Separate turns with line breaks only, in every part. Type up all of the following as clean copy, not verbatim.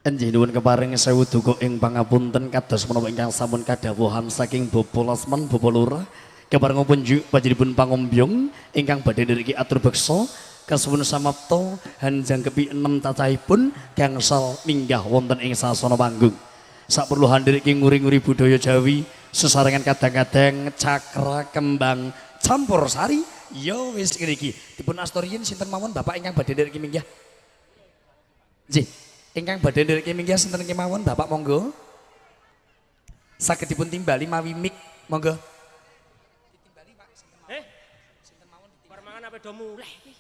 Enjih nuwun keparing sewu duka ing pangapunten kados menapa ingkang sampun kadhawuhan saking Bapak Lasman Bapak Lurah kepareng punjuk panjenenganipun pangombyong ingkang badhe niriki atur beksa kasuwun samapta hanjangkepi 6 cacahipun gangsal minggah wonten ing sasana panggung. Saperlu niriki nguri-nguri budaya Jawi sesarengan kadang-kadang cakra kembang campur sari ya wis ngriki dipun astoriyen sinten mawon Bapak ingkang badhe niriki minggah. Nggih. Ingkang badhe ndereke minggah sinten kemawon Bapak monggo. Saged dipun timbali mawi mik monggo. Ditimbali Pak sinten mawon. Sinten mawon ditimbali. Bar mangan ape do muleh iki.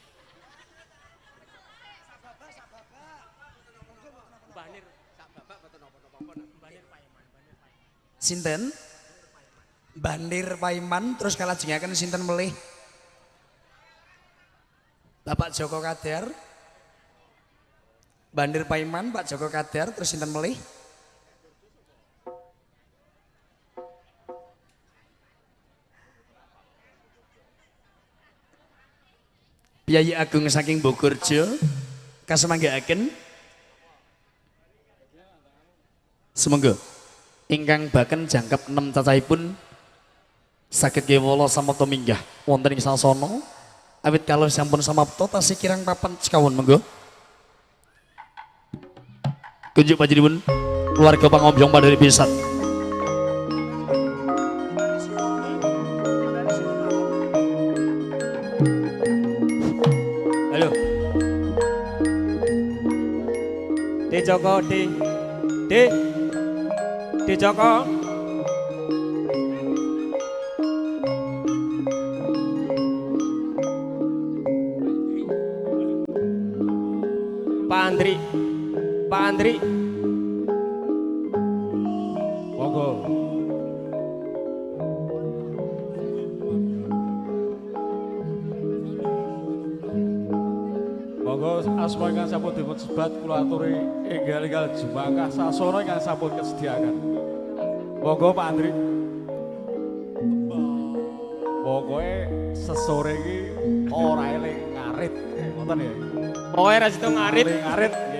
Banir sak bapak boten napa-napa Banir Paiman. Sinten? Bandir Paiman terus kalajengaken sinten melih? Bapak Joko Kadar. Bandir Paiman, Pak Joko Kadar, terus sinten melih? Piyayi Agung saking Bogorjo, kasemanggaaken. Semonggo ingkang baken jangkep 6 cacahipun saged kewala samapta minggah wonten ing sasana awit kalih sampun samapta tasih kirang papan sekawon monggo. Kunjuk panjenengan keluarga pangombyong pada pisan. Halo. De Joko, De Joko. Pak Andri. Monggo. Monggo asma ingkang sampun dipun sebat kula aturi enggal-enggal jumangkah sasana ingkang sampun kesediakan. Monggo Pak Andri. Pokoke sesore iki ora eling ngarit ngoten ya. Pokoke ra sida ngarit. Ngarit nggih.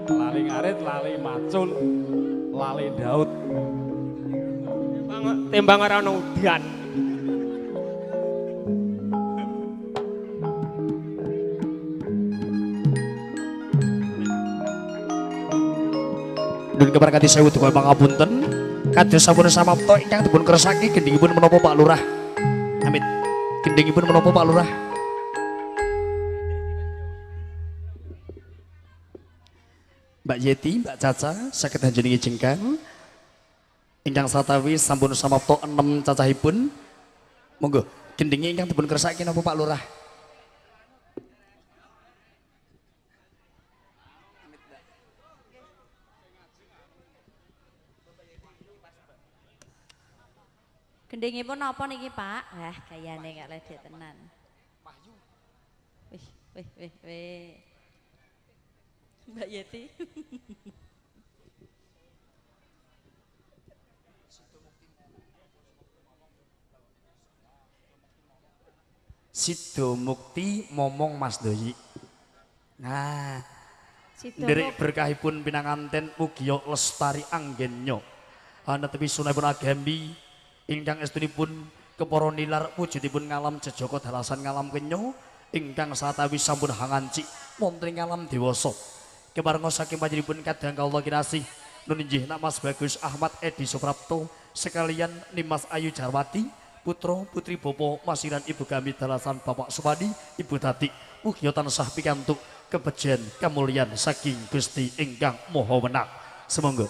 Lali ngarit, lali macul, lali Daud. Tembang ora ana udian. Nuwun keparengati sewu duka pangapunten kados sampun samapta ingkang dipun kersaki gendhingipun menapa Pak Lurah. Amit. Gendhingipun menapa Pak Lurah? Mbak Yeti, Mbak Caca, saged hanjenengi jengkang ingkang satawi sampun samapta 6 cacahipun. Monggo, gendhinge ingkang dipun kersaki napa Pak Lurah?
Gendhingipun napa niki, Pak? Wah, gayane gak ledek tenan. Wih. Mbak Yeti.
Sido Mukti momong Mas Doyi. Nah,
Sido
nderek berkahipun pinanganten mugia lestari anggennya. Ana tepi sunahipun agambi ingkang estunipun kepara nilar wujudipun ngalam jejaka dalasan ngalam kenya ingkang satawi sampun hangancik wonten ngalam dewasa. Keparenga saking panjenenganipun kadang kawula kinasih nun inggih nak Mas Bagus Ahmad Edi Suprapto sekalian Nimas Ayu Jarwati putra putri Bapak Masiran Ibu kami dalasan Bapak Supadi Ibu Tati mugia tansah pikantuk kebejen kamulyan saking Gusti ingkang Maha Wenang. Semoga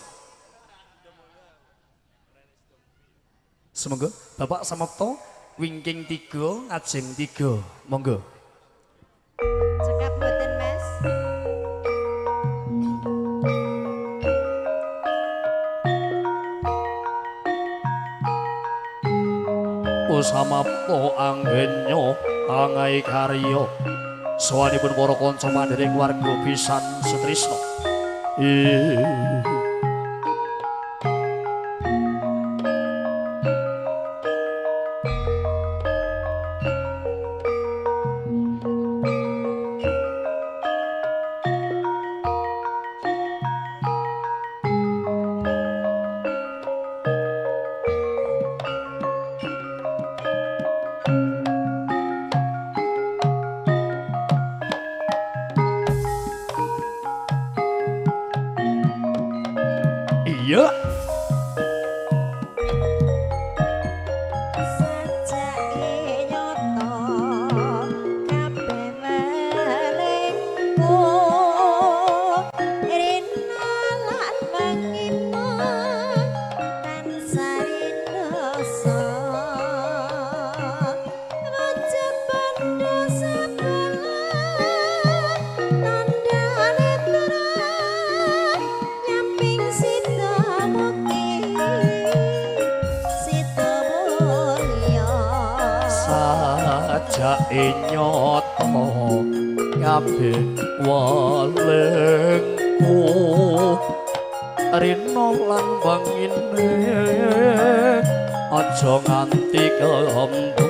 Bapak samapta wingking 3 ngajeng 3 monggo.
Cekap mboten, Mas.
Samapta anggennya angai karya sawanipun para kanca mandhering warga pisan setrisna. iya. Sajake nyoto kabeh walengku rina lan bangine aja nganti kembo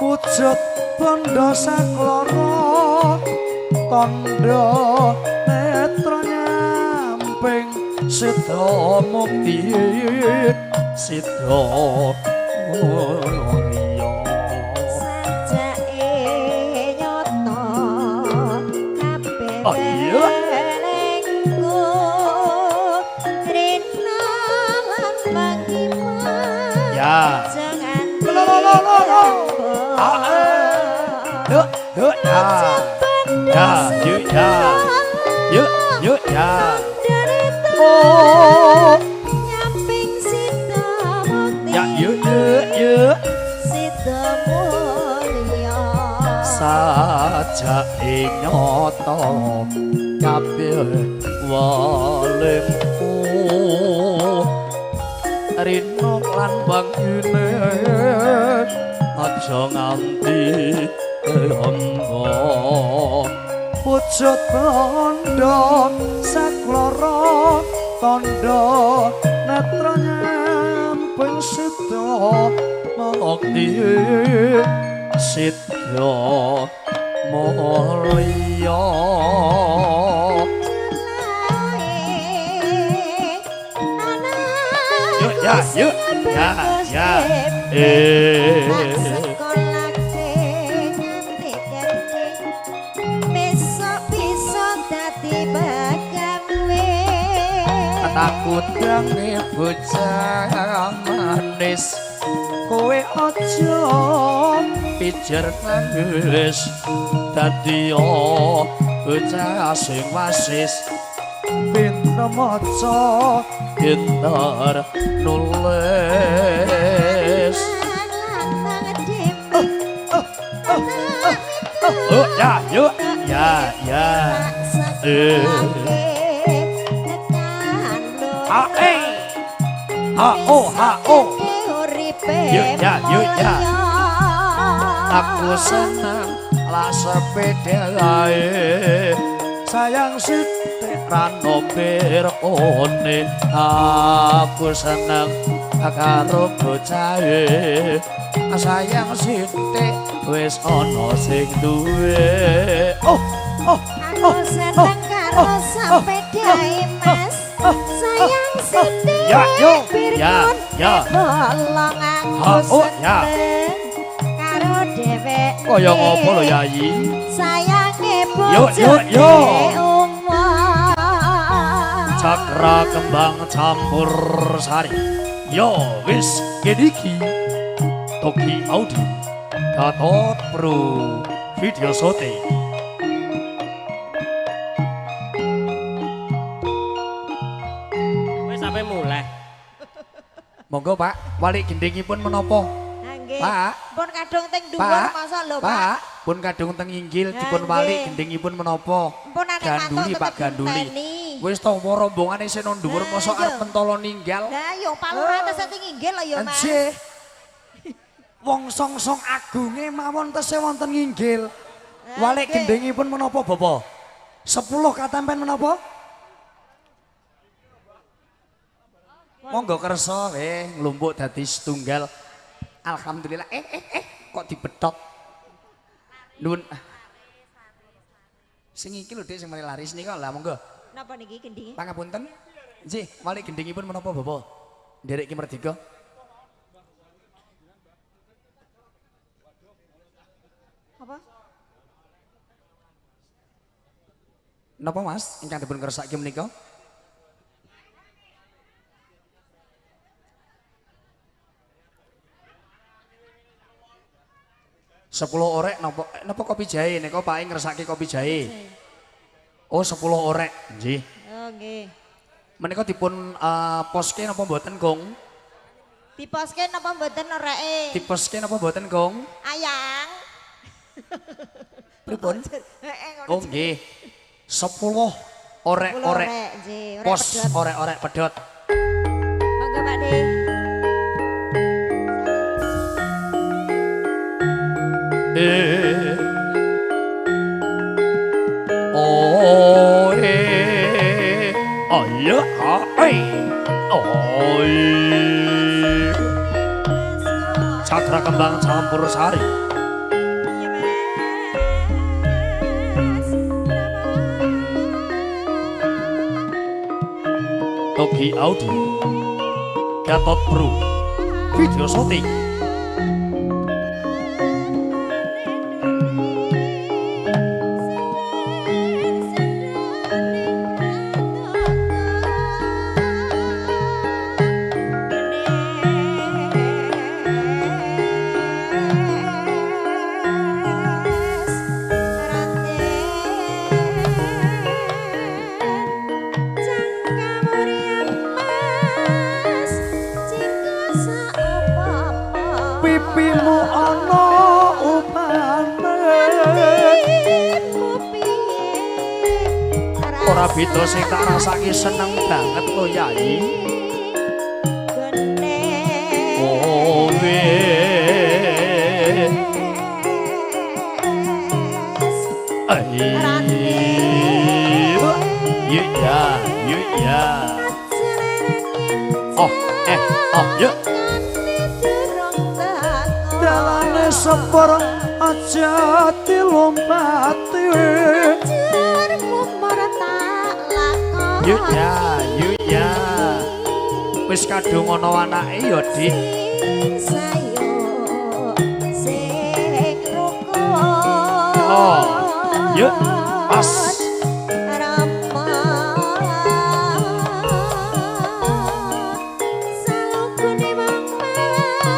wujud bandha saklara tandha netra nyamping sida mukti sida mulya
sajake nyoto kabeh welengku rina lan bangima
ya
jangan
oh
nyamping sida mukti
ya
sida mulya
sajake nyoto kabeh walengku rina lan bangine aja nganti kembo wujud bandha saklara tandha netra nyamping sida mukti sida mulya yuk ya
sekolah nganti gede besok bisa dadi bagawe
takut dange bocah manis kowe aja pijer nangis dadi bocah sing wasis pinter maca pinter nulis ya yuk ya yuk aku senang lah sepeda gawe sayang sithik ranompir one aku seneng karo bocahe sayang sithik wis ana sing duwe
aku seneng karo sepedae mas sayang sithik bolong aku seneng karo dhewek
kaya ngopo lho Yayi
sayange bojone umur
cakra kembang campur sari yo wis kediki Toki Audio Gatot Pro Video Shooting
Wis sampe mulai.
monggo Pak wali gendhingipun menapa
nggih
Pak
pun kadung teng dhuwur
Pak
masa lho
Pak pun kadung teng inggil dipun wali gendhingipun menapa
pun anek
ganduli Pak ganduli wis to rombongane sing nang dhuwur mosok arep mentolo ninggal
lah yo palurate sing inggil lho yo Mas
nggih wong song-song agunge mawon tesih wonten nginggil wali gendhingipun menapa Bapak 10 katempen menapa monggo kersa nglumpuk dadi setunggal alhamdulillah kok dibethok nuwun sing iki lho Dik sing mari laris nika lah monggo
napa niki gendhinge
pangapunten nggih wali gendhingipun menapa Bapak nderek ki merdeka
apa
napa Mas ingkang dipun kersake menika 10 orek napa kopi jahe nika Pak ngresake kopi jahe. Oh 10 orek nggih.
Oh nggih.
Menika dipun poske napa mboten Gong?
Diposke napa mboten oreke?
Diposke napa mboten Gong?
Ayang.
Pripun?
Heeh ngono.
Oh nggih. 10 orek-orek.
Nggih,
Pos orek-orek pedhot.
Monggo Pak De.
Ore ayo ai oi Cakra kembang campur sari Togi Audio Gatot Bro Video Shooting pipimu ana upane ora beda sing tak rasake seneng banget lo Yai owe yuk ya oh yuk dalane sepur aja dilompati yuk ya wis kadung ana anake ya Dik oh yuk pas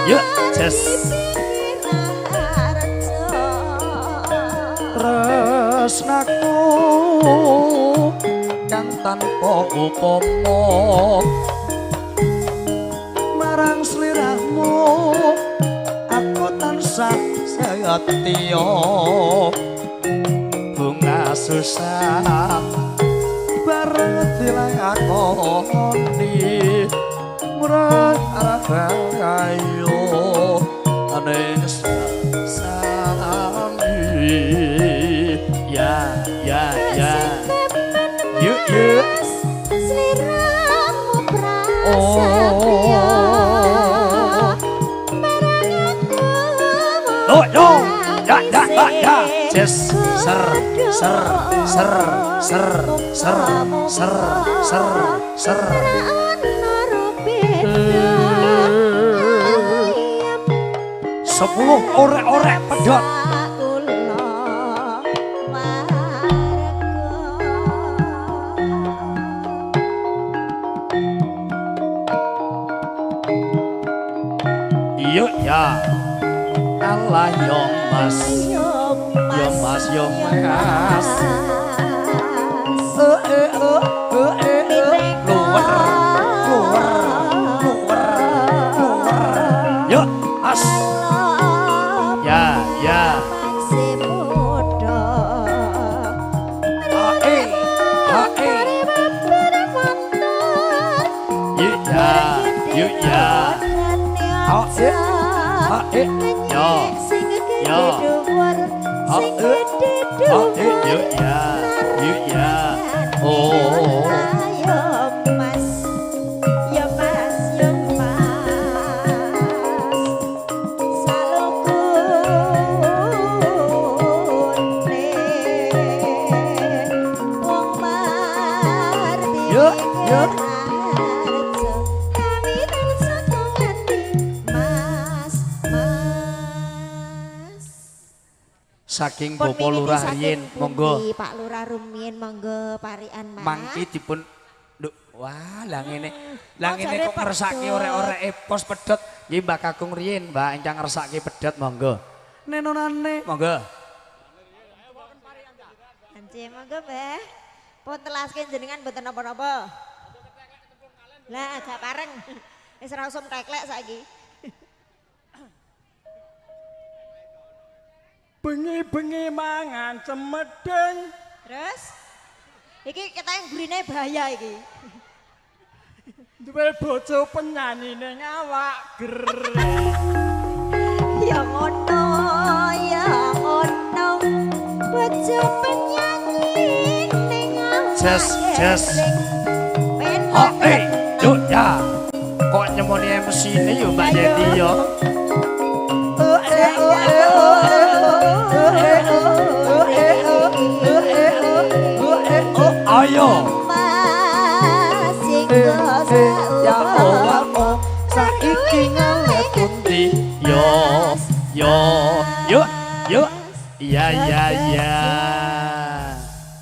yuk jes tresnaku kang tanpa upama marang sliramu aku tansah setya bunga susah bareng dilakoni murah rahayu aning yuk
sliramu prasetya
oh yo ya jes ser sepuluh orek-orek pedot yuk ya Allah yo mas keluar yuk as ya yuk ya oh saking Bapak Lurah riyin monggo
Pak Lurah rumiyin monggo parian Mas
mangki dipun wah lah ngene kok ngersake orek-oreke pos pedhot nggih Mbak Kakung riyin Mbak ingkang ngersake pedhot monggo nenonane. Monggo.
Anjir monggo Mbah. Pun telasken jenengan mboten napa-napa. Lah gak pareng. Wis ora usum teklek saiki.
Bengi-bengi mangan cemedeng.
Terus iki kita yang gurine bahaya iki.
Duwe bojo penyanyi ning awak ger.
Ya ngono, ya ngono. Bojo penyanyi ning awak.
Jas. Oh, yuk ya. Kok nyemoni MC ini yuk Mbak Yeti yo. Ayo. Ya Allah, saiki ngalet pundi yo. Yuk. Iya.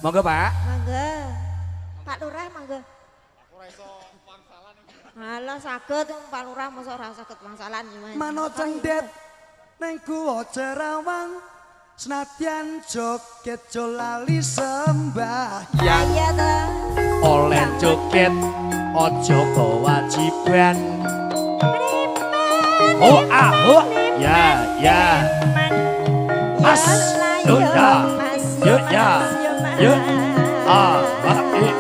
Monggo Pak.
Mangga. Pak Lurah mangga. Alah saged Pak Lurah mosok ora saged wangsalan Mas.
Mano cendet ning guwa Cerawang senadyan joget jolali sembahyang.
Iya ta.
Oleh joget ojo kewajiban. Oh ya. Mas yuk ya.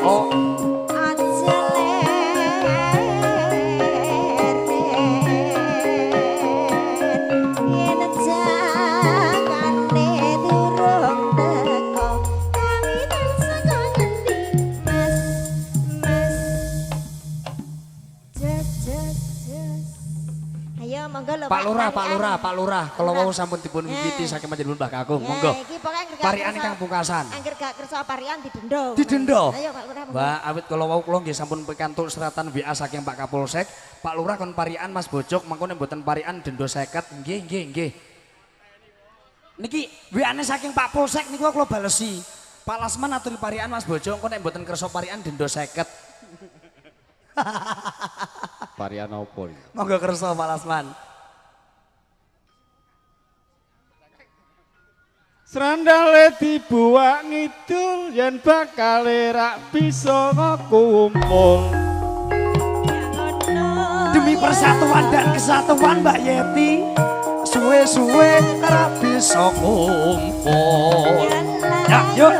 Oh.
Pak
Lurah, kalau mau sampun dipun wiwiti saking panjenengan Mbah Kakung, monggo. Parian ingkang pungkasan.
Angger gak kersa parian didenda.
Ayo Pak Lurah. Mbak awit kalau wau kula nggih sampun pikantuk seratan WA saking Pak Kapolsek, Pak Lurah kon parian Mas Bojok mangko nek mboten parian denda 50. Nggih. Niki WA-ne saking Pak Polsek niku kula balesi. Pak Lasman aturi parian Mas Bojok engko nek mboten kersa parian denda 50.
Parian opo?
Monggo kersa Pak Lasman.
Srandale dibuak ngidul yen bakal rak bisa kumpul.
Demi persatuan dan kesatuan Mbak Yeti, suwe-suwe rak bisa kumpul. Ya, yuk.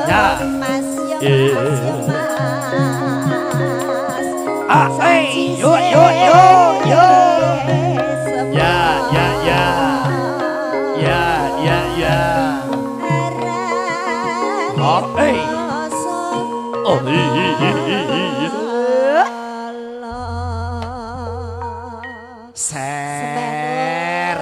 Ser.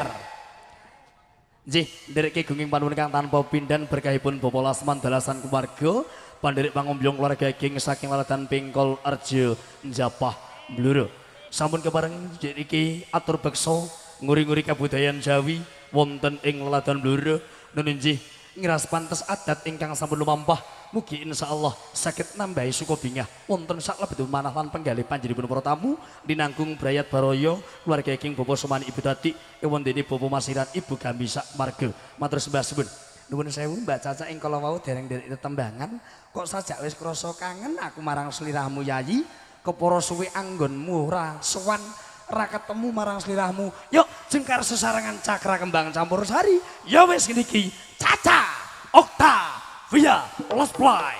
Nggih, ndereke gunging panuwun kang tanpa pindan berkahipun Bapak Lasman dalasan keluarga, panderek pangombyong keluarga geng saking laladan Pingkol Arjo Njapah Bluro. Sampun kepareng iki atur beksa nguri-nguri kabudayan Jawi wonten ing laladan Bluro. Nun nggih ngiras pantes adat ingkang sampun lumampah. Mugi insyaallah saged nambahi suka bingah wonten saklebetipun manah lan penggalih panjenenganipun para tamu dinanggung Brayat Baroyo keluarga king Bapak Sumani Ibu Tati ewon dene Bapak Masiran Ibu Gamisa Marga. Matur sembah suwun. Nuwun sewu Mbak Caca ing kala wau dereng-dereng tetembangan kok sajak wis krasa kangen aku marang sliramu Yayi kepara suwe anggonmu ora sowan ra ketemu marang sliramu. Yuk jengkar sesarengan cakra kembang campur sari. Ya wis ngene iki Caca Okta via Let's Play.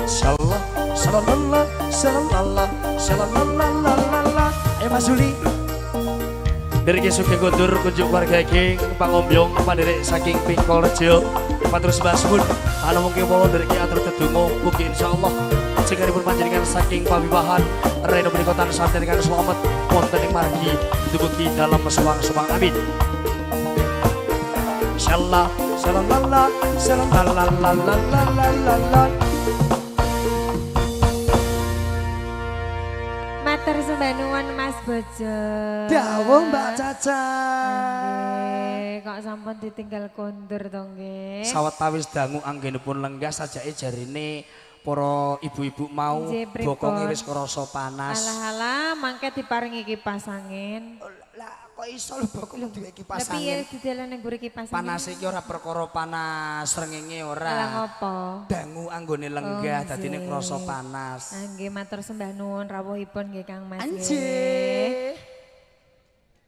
Shalalala. Mas Juli. Dari Sugeng Gondur kunjuk warga geng pangombyong panderek saking Pingkol Rejo. Matur sembah suwun. Ana mungkin polo dari atur tedungo mugi insyaallah jenenganipun panjenengan saking pawiwahan rena menika tansah dengan selamat wonten ing margi dugi dalam sewang-sewang amin. Insyaallah. Shalalala.
Matur sembah nuwun Mas Bojo.
Dawuh Mbak Caca.
Kok sampun ditinggal kondur to nggih.
Sawetawis dangu anggenipun lenggah sajake jarine para ibu-ibu mau
Nggih, pripun?
bokonge wis krasa panas.
Alah-alah mangke diparingi kipas angin.
Lah kok iso lho bokong duwe kipas
Tapi ya
angin.
didelane ngguri kipas angin.
Panas iki ora perkara panas srengenge
Lah
ora.
ngopo?
Dangu anggone lenggah
Oh,
dadine
nggih.
krasa panas.
Ah, nggih matur sembah nuwun rawuhipun nggih Kang Mas. nggih.
Anjir.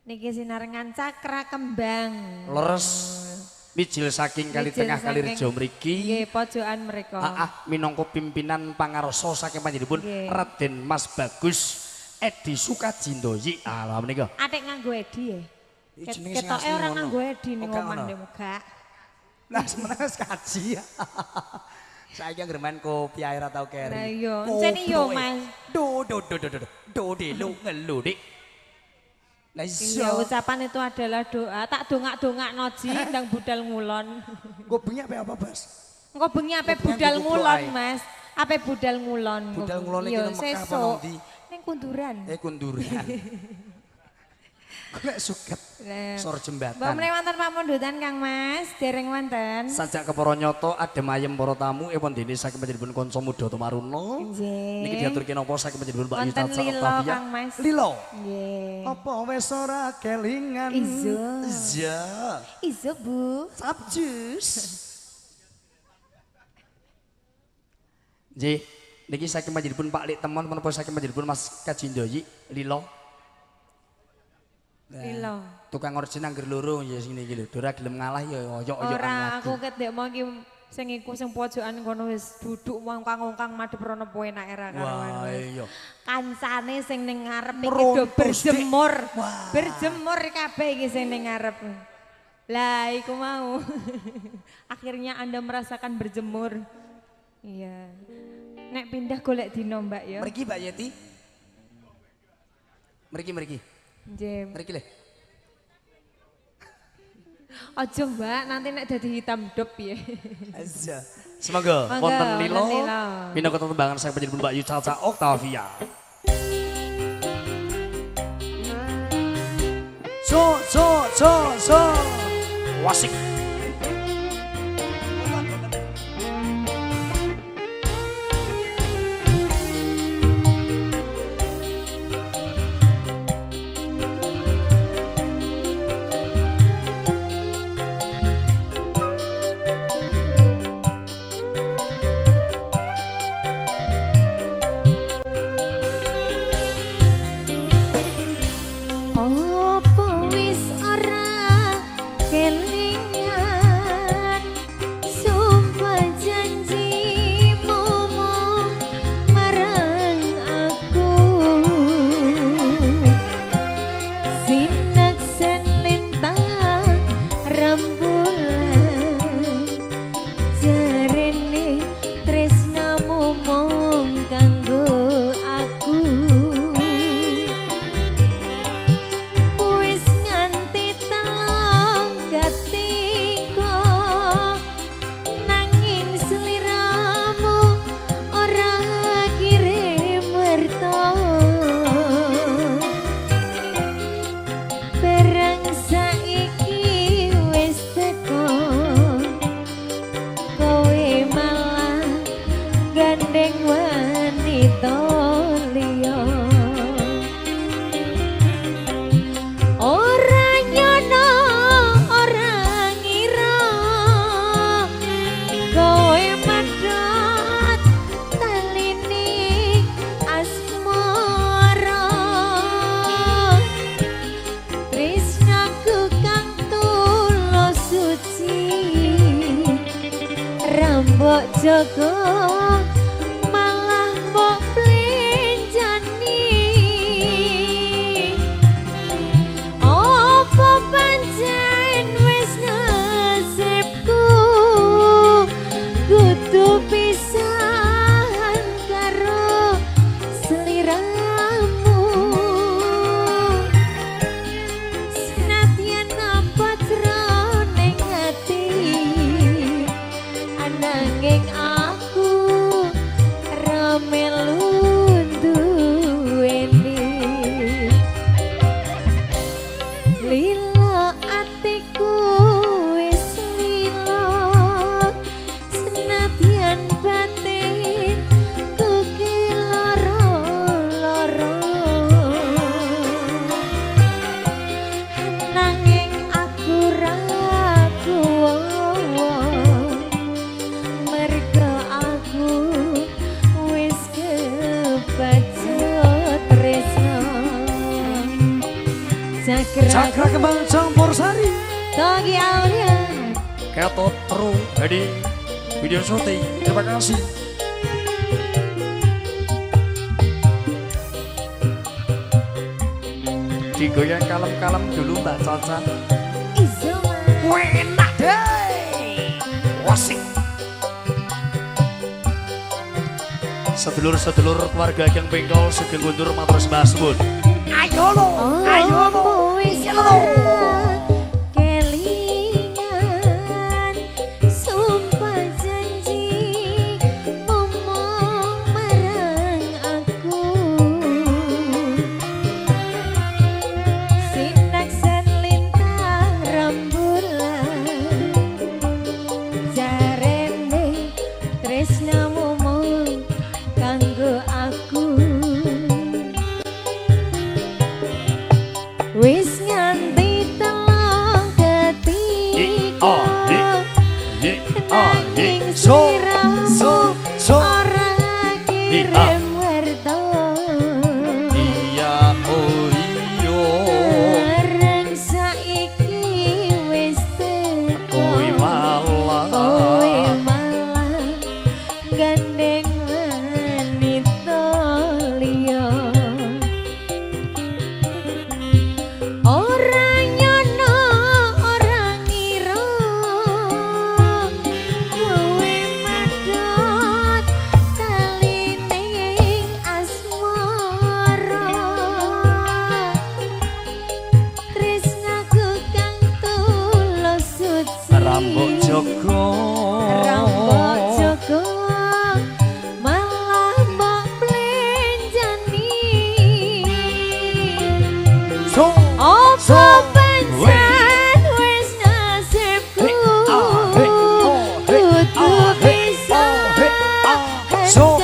Niki sinarengan cakra kembang.
Leres mijil saking kali
Mijil
tengah kali rejo
saking-
mriki.
Nggih pojokan mereka.
Minangka pimpinan pangarsa saking panjenenganipun
Nggih.
Raden Mas Bagus Edi Sukajindo. Alah menika.
Atik nganggo edi ya?
Iki jenenge sing
Ketoke
asli
ora
ngono.
nganggo edi ning
Oh, gak
omah
ngono.
ndek muga.
Lah semeneh wis kaji. Saiki anggere main kopi ae ora tau keri.
Lah iya, encen yo,
Kopi.
Mas.
Do delu ngelu dik. Lah
Iya,
iso.
ucapan itu adalah doa. Tak dongak-dongak noji ndang budal ngulon.
Kok bengi apa Bas?
Engko bengi ape
Kok bengi
budal
kupluk
ngulon,
ae.
Mas. Ape budal ngulon.
Budal ngulon iki
Iya,
nang Mekah apa
sesuk.
nang ndi?
Ning kunduran.
Kunduran. Kok suket
Lah.
sor
Mbak
jembatan.
menawi wonten pamundutan Kang Mas, dereng wonten.
Sajak kepara nyata adem ayem para tamu epon dene saking panjenengan kanca muda Tumaruna.
Nggih.
Niki diaturke napa saking panjenengan Mbak
Wonten
Yuta
lilo,
Octavia.
Kang Mas.
Lilo.
Nggih.
Apa wis ora kelingan?
Izo.
Iya.
Iso, Bu.
Sabjus. Nggih, niki saking panjenengan Pak Lik Temon menapa saking panjenengan Mas Kajindoyi Lilo.
Lilo.
Tukang origin angger loro ya sing iki lho. Dora gelem ngalah ya oyok-oyokan
Ora,
lagi.
aku ket ndek mau iki sing iku sing pojokan kono wis duduk wongkang-wongkang madhep rono poe enak era
Wah,
karuan.
iya.
Kancane sing ning ngarep iki do
Meruntus, Dik.
berjemur.
Wah.
Berjemur kabeh iki sing ning ngarep. Lah iku mau. Akhirnya Anda merasakan berjemur. Iya. Nek pindah golek dino, Mbak ya.
Mriki Mbak Yeti. Mriki.
Nggih.
Mriki le.
Aja, Mbak, nanti nek dadi hitam dop ya.
Azza. Semoga
Monggo,
wonten Lilo.
wonten Lilo.
Minangka tetembangan saya panjenengan Mbak Yuta Octavia. So. Wasik.
Apa wis ora kelingan sumpah janjimu marang aku sinaksen lintang rembulan jarene tresnamu mung kanggo aku. Wis nganti telung ketika nanging sliramu ora kirim werta. Bareng saiki wis teko kowe malah gandeng wanita liya. Ora nyono, ora ngira kowe medhot talini asmara. Tresnaku kang tulus suci rambok jaga malah mbok plenjani. Apa pancen wis nasibku kudu pisahan karo sliramu. Senadyan apa jroning ati ananging aku ra melu duweni. Lilo atiku wis lilo senadyan batin
Cakra kembang campur sari.
Togi Aulia.
Ketot Pro Hadi video syuting. Terima kasih. Digoyang kalem-kalem dulu Mbak Caca.
Izoma.
Enak deh. Wasik. Sedulur-sedulur keluarga yang bengkol sugeng kundur matur sembah suwun. Ayo lo, ayo lo.
Kelingan sumpah janji ngomong marang aku. Sinaksan lintang rembulan jarene tresnamu mung kanggo aku. Wis nganti telung ketika nanging sliramu ora kirim werta.
Iya oh iya.
Bareng saiki wis teko.
Kowe malah
gandeng wanita liya. Ora nyono ora ngira kowe madhot kalining asmara. Tresnaku kang tulus suci
Rambut Joko.
Rambut Joko malah mbok plenjani. Opo pancen wis nasibku kudu bisa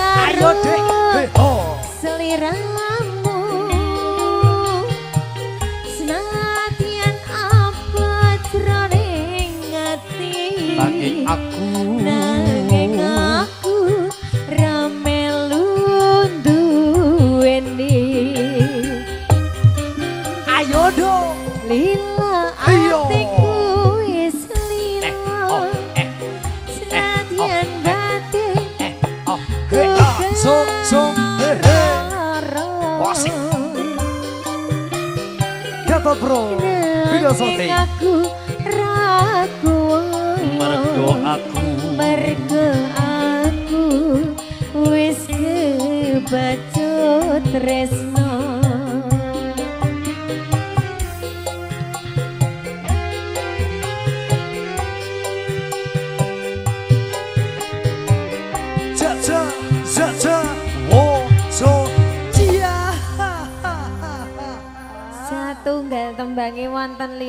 karo seliramu. Senadyan abot jroning ati,
Nanging aku
ra melu duweni.
ayo do.
Lila
Ayo.
atiku wis lila. Senadyan batin
Wasik. Ketot Pro video syuting.
aku ra
Mergo aku
Mergo aku wis kebacut tresno.
Jaja jaja wo so dia.
Satunggal tembange wonten